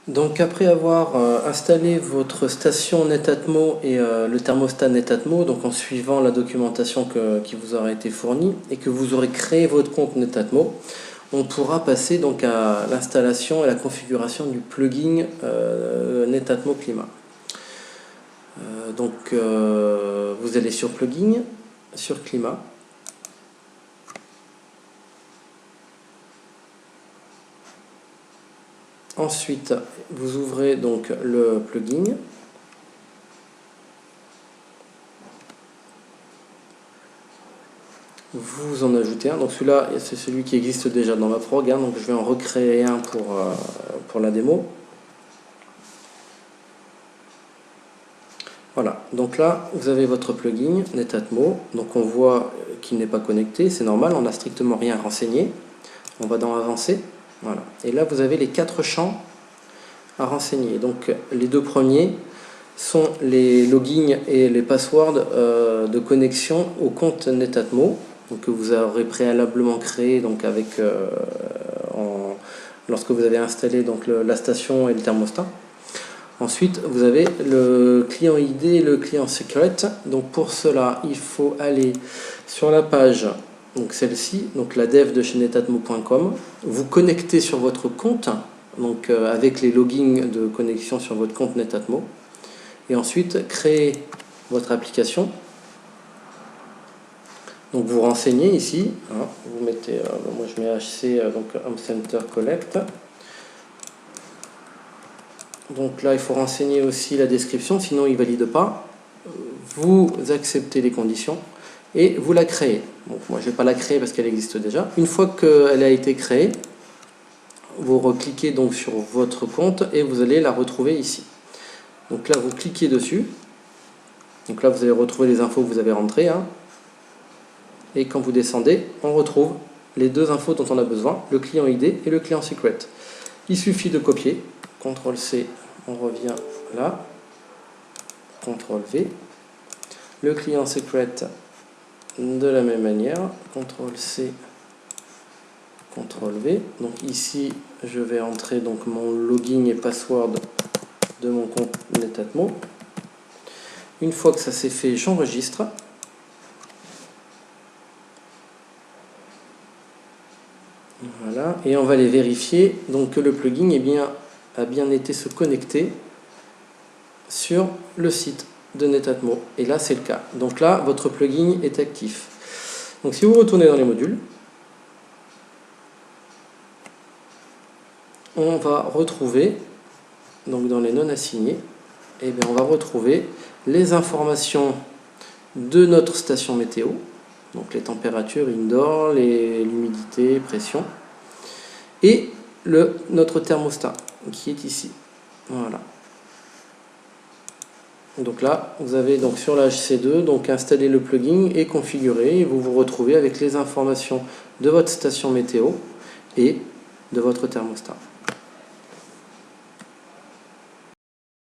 Donc après avoir installé votre station Netatmo et le thermostat Netatmo, donc en suivant la documentation qui vous aura été fournie et que vous aurez créé votre compte Netatmo, on pourra passer donc à l'installation et la configuration du plugin Netatmo Climat. Vous allez sur plugin, sur climat. Ensuite, vous ouvrez donc le plugin. Vous en ajoutez un. Donc celui-là, c'est celui qui existe déjà dans ma prog. Donc je vais en recréer un pour la démo. Voilà. Donc là, vous avez votre plugin Netatmo. Donc on voit qu'il n'est pas connecté. C'est normal, on n'a strictement rien renseigné. On va dans Avancer. Voilà. Et là, vous avez les 4 champs à renseigner. Donc les 2 premiers sont les logins et les passwords de connexion au compte Netatmo, donc que vous aurez préalablement créé donc lorsque vous avez installé donc la station et le thermostat. Ensuite, vous avez le client ID et le client secret. Donc pour cela, il faut aller sur la page, donc celle-ci, donc la dev de chez netatmo.com, vous connecter sur votre compte, donc avec les logins de connexion sur votre compte Netatmo, et ensuite créer votre application. Donc vous renseignez ici, hein, vous mettez, moi je mets HC, donc Home Center Collect. Donc là il faut renseigner aussi la description, sinon il ne valide pas. Vous acceptez les conditions et vous la créez. Donc moi je ne vais pas la créer parce qu'elle existe déjà. Une fois qu'elle a été créée, vous recliquez donc sur votre compte et vous allez la retrouver ici. Donc là vous cliquez dessus. Donc là vous allez retrouver les infos que vous avez rentrées. Hein. Et quand vous descendez, on retrouve les 2 infos dont on a besoin, le client ID et le client secret. Il suffit de copier, CTRL C, on revient là, CTRL V, le client secret de la même manière, CTRL C, CTRL V. Donc ici, je vais entrer donc mon login et password de mon compte Netatmo. Une fois que ça c'est fait, j'enregistre. Voilà, et on va les vérifier donc que le plugin a bien été se connecter sur le site de Netatmo. Et là, c'est le cas. Donc là, votre plugin est actif. Donc si vous retournez dans les modules, on va retrouver, donc dans les non assignés, et bien on va retrouver les informations de notre station météo. Donc les températures indoor, l'humidité, pression, et notre thermostat qui est ici. Voilà. Donc là, vous avez donc sur la HC2 donc installé le plugin et configuré, et vous vous retrouvez avec les informations de votre station météo et de votre thermostat.